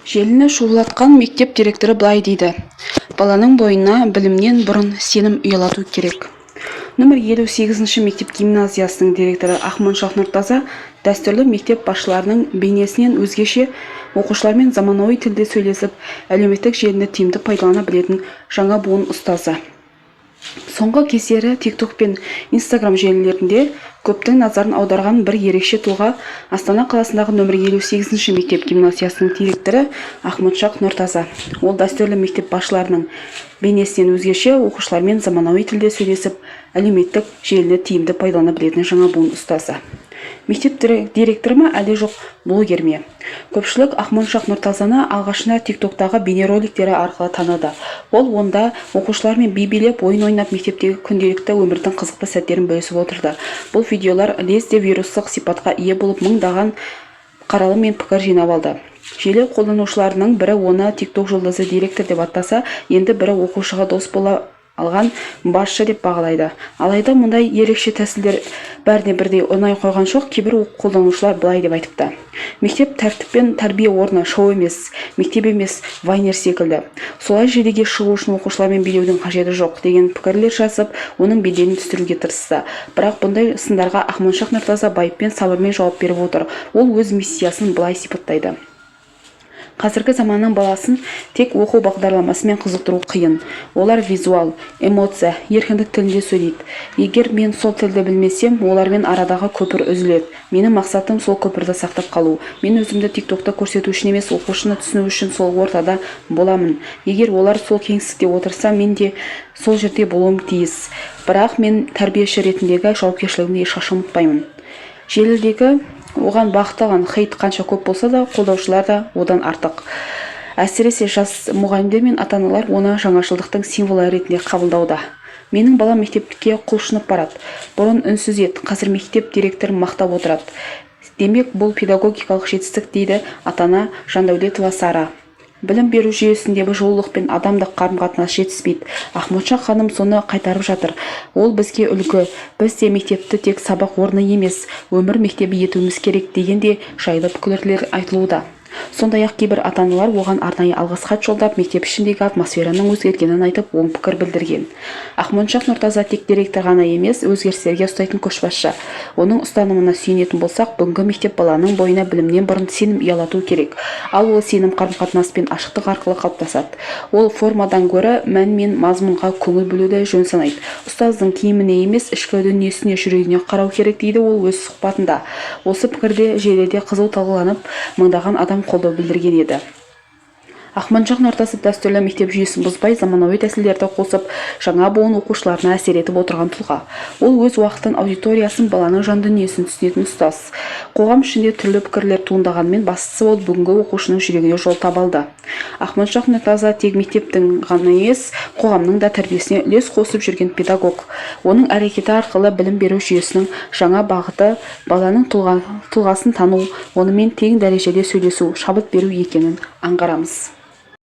Желіні шулатқан мектеп директоры былай дейді: баланың бойына білімнен бұрын сенім ұялату керек. Нөмір 58-ші мектеп гимназиясының директоры Ақмоншақ Нұртаза дәстүрлі мектеп басшыларының бейнесінен өзгеше оқушылармен заманауи тілде сөйлесіп, әлеуметтік желіні тиімді пайдалана білетін жаңа буын ұстазы. Соңғы кездері TikTok пен Instagram желілерінде көптің назарын аударған бір ерекше тұлға Астана қаласындағы нөмір 58-ші мектеп гимназиясының директоры Ақмоншақ Нұртаза. Ол дәстүрлі мектеп басшыларының бейнесінен өзгеше оқушылармен заманауи тілде сөйлесіп, әлеуметтік желіні тиімді пайдалана білетін жаңа буын ұстазы. Мектеп директоры ма, әлде жоқ блогер ме? Көпшілік Ақмоншақ Нұртазаны алғашында TikToktағы бейнероликтері арқылы таныды. Ол онда оқушылармен би билеп, ойын ойнап, мектептегі күнделікті өмірдің қызықты сәттерін бөлісіп отырды. Бұл видеолар лезде вирустық сипатқа ие болып, мыңдаған қаралым мен пікір жинап алды. Желі қолданушыларының бірі оны TikTok жұлдызы директор деп аттаса, енді бірі оқушыға дос бола алған басшы деп бағалайды. Алайда мұндай ерекше тәсілдер бәріне бірдей ұнай қойған жоқ. Кейбір қолданушылар былай деп айтыпты: мектеп тәртіп пен тәрбие орны, шоу емес, мектеп емес, вайнер секілді. Солай желіге шығу үшін оқушылармен билеудің қажеті жоқ деген пікірлер жазып, оның беделін түсіруге тырысты. Бірақ бұндай сындарға Ақмоншақ Нұртаза байыппен, сабырмен жауап беріп отыр. Ол өз миссиясын былай сипаттайды: қазіргі заманның баласын тек оқу бағдарламасымен қызықтыру қиын. Олар визуал, эмоция, еркіндік тілінде сөйлейді. Егер мен сол тілді білмесем, олармен арадағы көпір үзіледі. Менің мақсатым сол көпірді сақтап қалу. Мен өзімді TikTokта көрсету үшін емес, оқушыны түсіну үшін сол ортада боламын. Егер олар сол кеңістікте отырса, мен де сол жерде болуым тиіс. Бірақ мен тәрбиеші ретіндегі жауапкершілігімді ешқашан ұмытпаймын. Желідегі оған бағытталған хейт қанша көп болса да, қолдаушылар да одан артық. Әсіресе жас мұғалімдер мен ата-аналар оны жаңашылдықтың символы ретінде қабылдауда. Менің балам мектепке құлшынып барады. Бұрын үнсіз еді, қазір мектеп директорын мақтап отырады. Демек, бұл педагогикалық жетістік, дейді ата-ана Жандәулетова Сара. Білім беру жүйесіндегі жылулық пен адамдық қарым-қатынас жетіспейді. Ақмоншақ ханым соны қайтарып жатыр. Ол бізге үлгі. Біз де мектепті тек сабақ орны емес, өмір мектебі етуіміз керек дегенде жайлы пікірлер айтылуда. Сондай-ақ кейбір ата-аналар оған арнайы алғыс хат жолдап, мектеп ішіндегі атмосфераның өзгергенін айтып, оң пікір білдірген. Ақмоншақ Нұртаза тек директор ғана емес, өзгерістерге ұстайтын көшбасшы. Оның ұстанымына сүйенетін болсақ, бүгінгі мектеп баланың бойына білімнен бұрын сенім ұялату керек. Ал ол сенім қарым-қатынас пен ашықтық арқылы қалыптасады. Ол формадан гөрі мән мен мазмұнға көңіл бөлуді жөн санайды. Ұстаздың киіміне емес, ішкі дүниесіне, жүрегіне қарау керек, дейді ол өз сұхбатында. Осы пікірде желіде қызу талқыланып, мыңдаған адам қолдау білдірген еді. Ақмоншақ Нұртаза дәстүрлі мектеп жүйесін бұзбай, заманауи тәсілдерді қосып, жаңа буын оқушыларына әсер етіп отырған тұлға. Ол өз уақытын, аудиториясын, баланың жан дүниесін түсінетін ұстаз. Қоғам ішінде түрлі пікірлер туындағанмен, бастысы ол бүгінгі оқушының жүрегіне жол таба алды. Ақмоншақ Нұртаза тек мектептің ғана емес, қоғамның да тәрбиесіне үлес қосып жүрген педагог. Оның әрекеті арқылы білім беру жүйесінің жаңа бағыты баланың тұлғасын тану, онымен тең дәрежеде сөйлесу, шабыт беру екенін аңғарамыз.